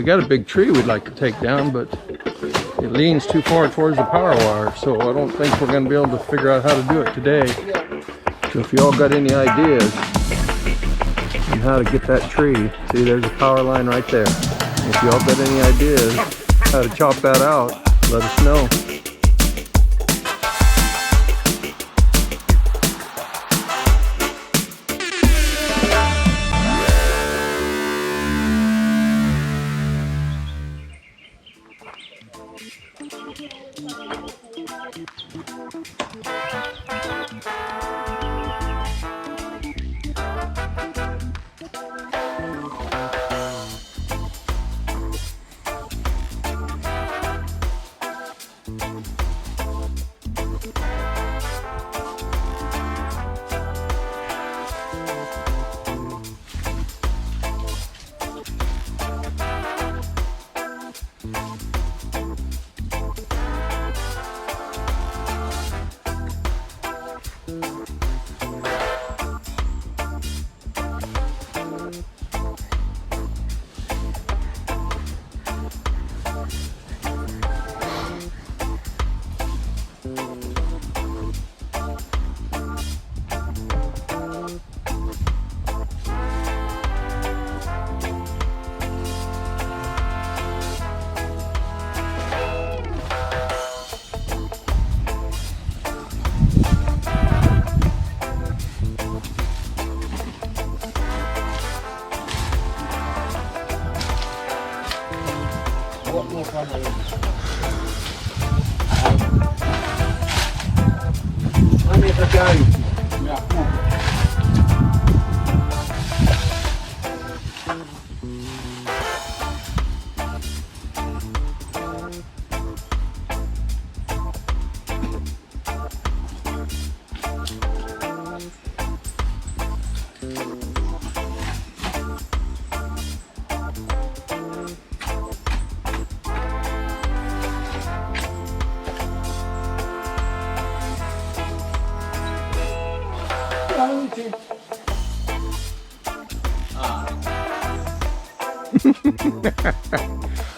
We got a big tree we'd like to take down, but it leans too far towards the power wire, so I don't think we're going to be able to figure out how to do it today. So if y'all got any ideas on how to get that tree, see there's a power line right there. If y'all got any ideas how to chop that out, let us know.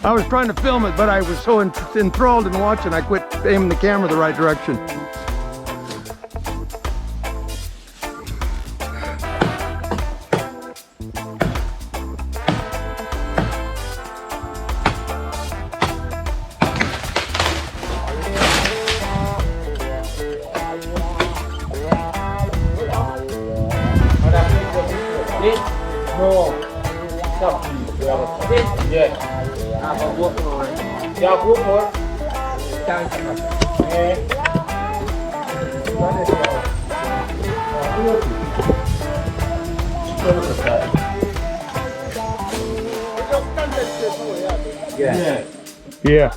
I was trying to film it, but I was so enthralled in watching, I quit aiming the camera the right direction. Yeah.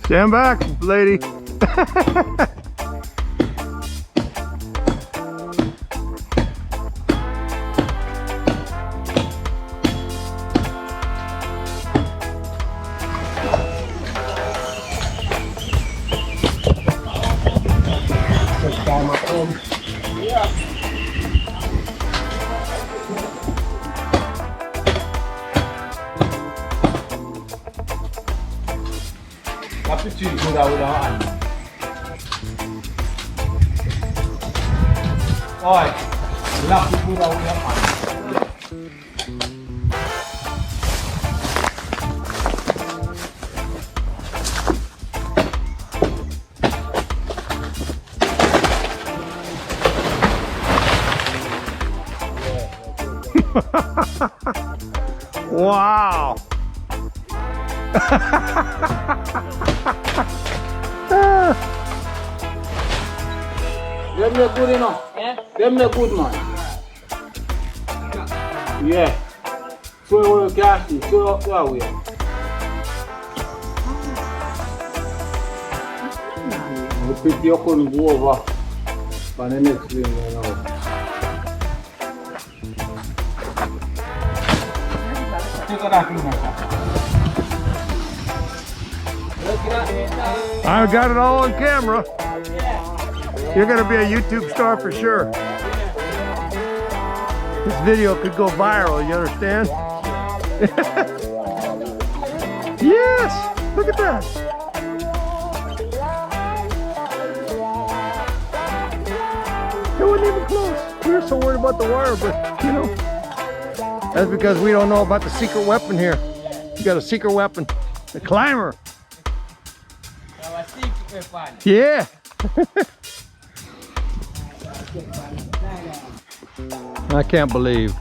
Stand back, lady. put that with our hand. Alright, you have to put that with your hand. Wow. Them look good enough. Yeah? Them look good, man. Yeah. So you can see. So that way. You pick your gun and go over. For the next thing, you know. Take that in, I got it all on camera. You're gonna be a YouTube star for sure. This video could go viral, you understand? Yes! Look at that! It wasn't even close. We were so worried about the wire, but you know, that's because we don't know about the secret weapon here. You got a secret weapon, the climber. Yeah. I can't believe.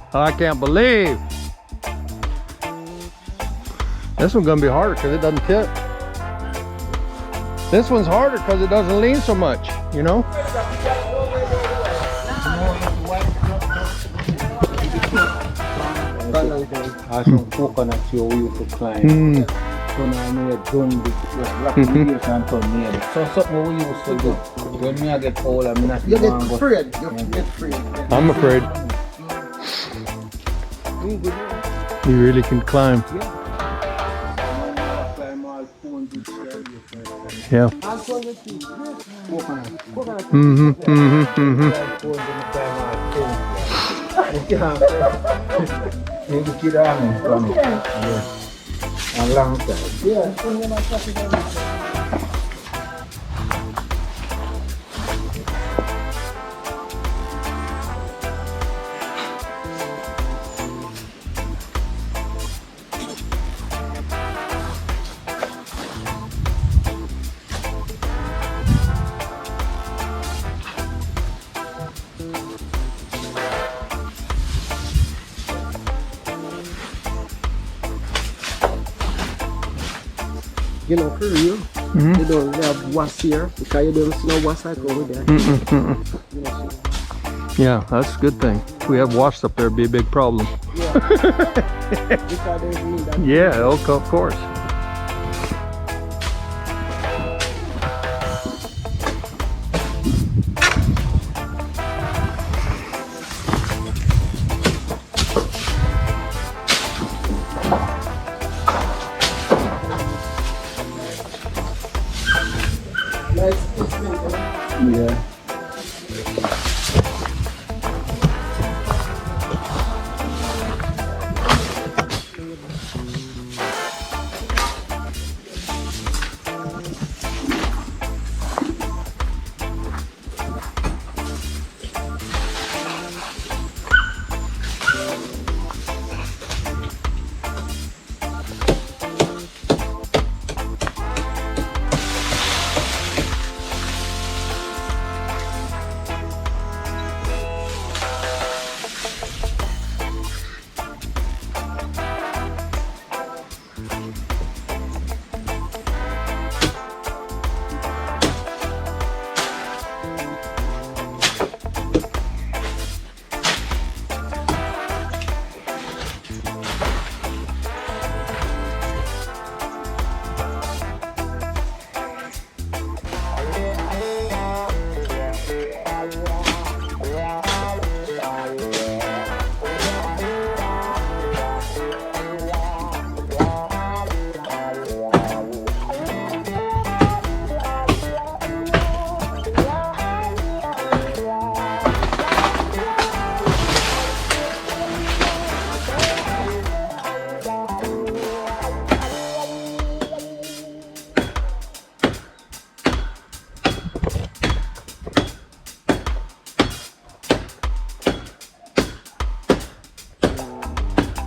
This one's gonna be harder because it doesn't tip. This one's harder because it doesn't lean so much, you know? I some coconut you used to climb. So now I done the and turn near it. So something we used to do. When me I get old, I'm not You get afraid. You get afraid. I'm afraid. You really can climb. Yeah. A long time. Yeah. You know, for real, you don't have was here because you don't see no was like over there. Yeah, that's a good thing. If we have wasps up there, it'd be a big problem. Yeah. Because there's me that. Yeah, of course. Yeah.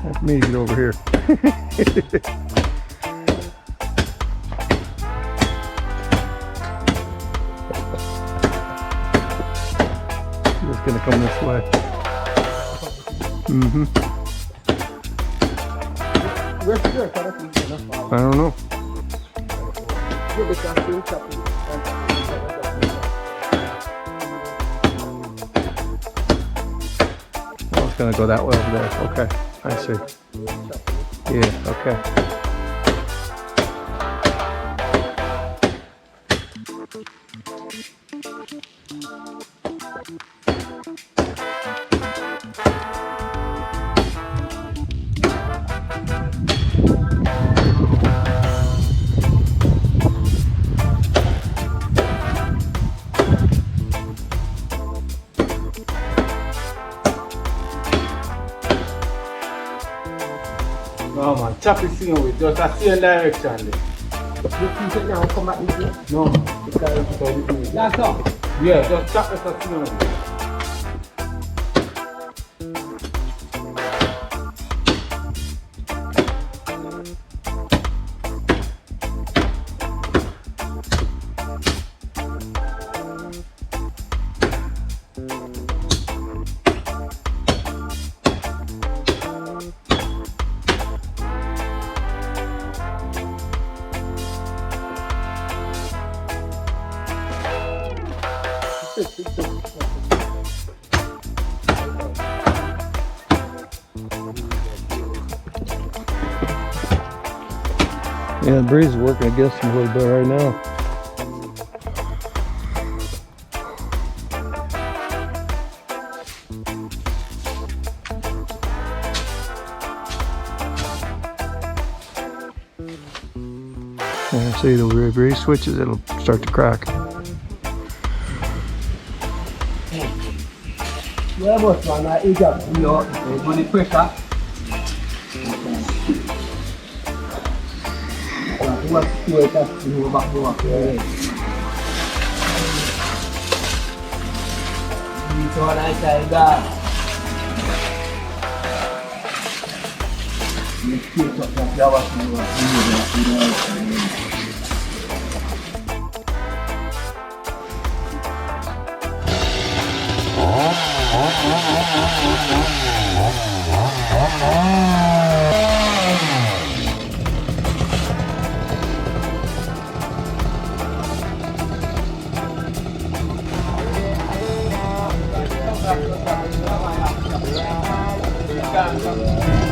That's me to get over here. Just gonna come this way. Mm-hmm. I don't know. Oh, it's gonna go that way over there. Okay, I see. Yeah, okay. No man, chop it same way, just a same direction there. You think it now come back this way? No, because That's all. yeah, just chop it a same way. Yeah, the breeze is working against him a little bit right now. Yeah, see, the breeze switches, it'll start to crack. Yeah, but man, I eat up. You're going to pressure. What's the way that you back to work? It's all I say, God. You keep up the flowers and you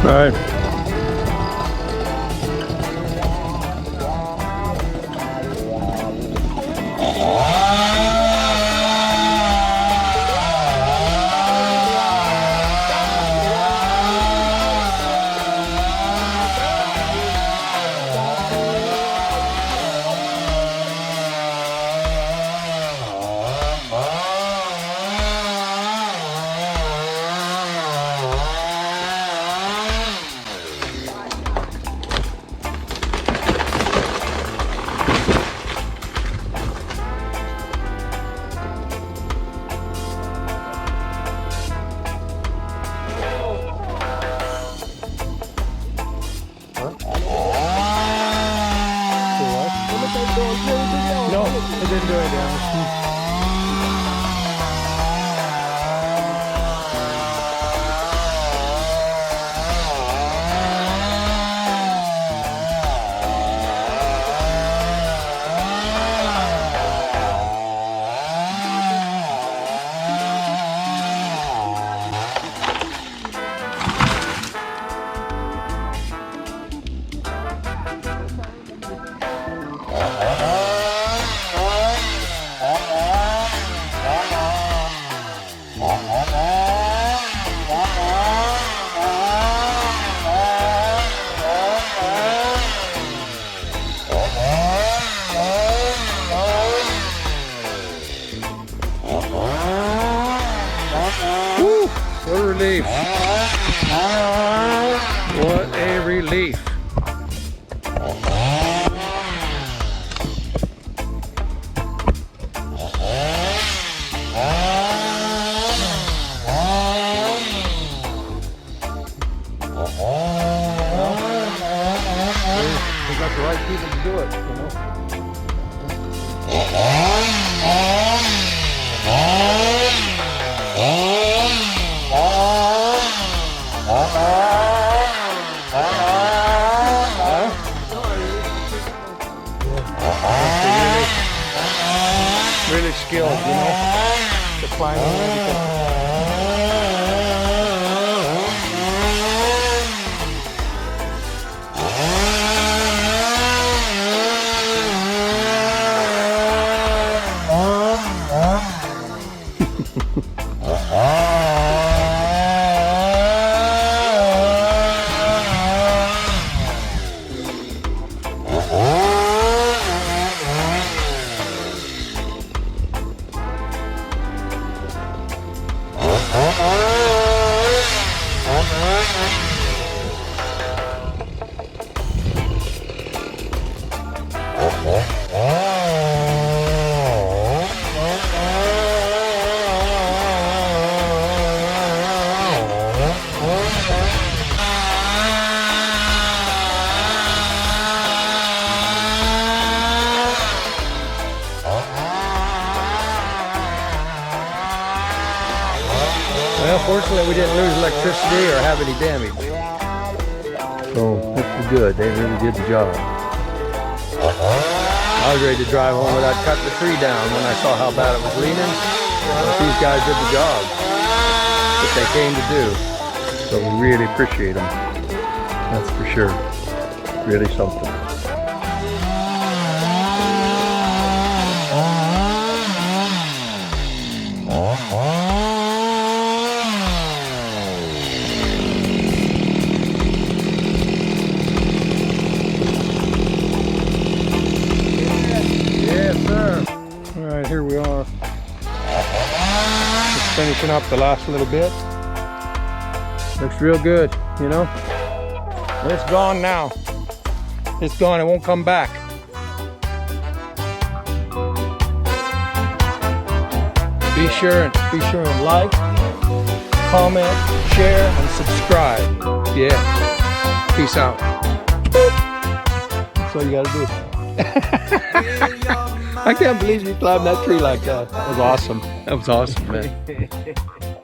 Right. No, it didn't do any damage. What a relief. What a relief. We got the right people to do it, you know. Really skilled, you know, the climbing and everything. Well, fortunately we didn't lose electricity or have any damage. So this was good. They really did the job. I was ready to drive home without cutting the tree down when I saw how bad it was leaning. But these guys did the job that they came to do. So we really appreciate them. That's for sure. Really something. Alright, here we are. Just finishing up the last little bit. Looks real good, you know? It's gone now. It's gone, it won't come back. Be sure and like, comment, share, and subscribe. Yeah. Peace out. That's all you gotta do. I can't believe you climbed that tree like that. That was awesome. That was awesome, man.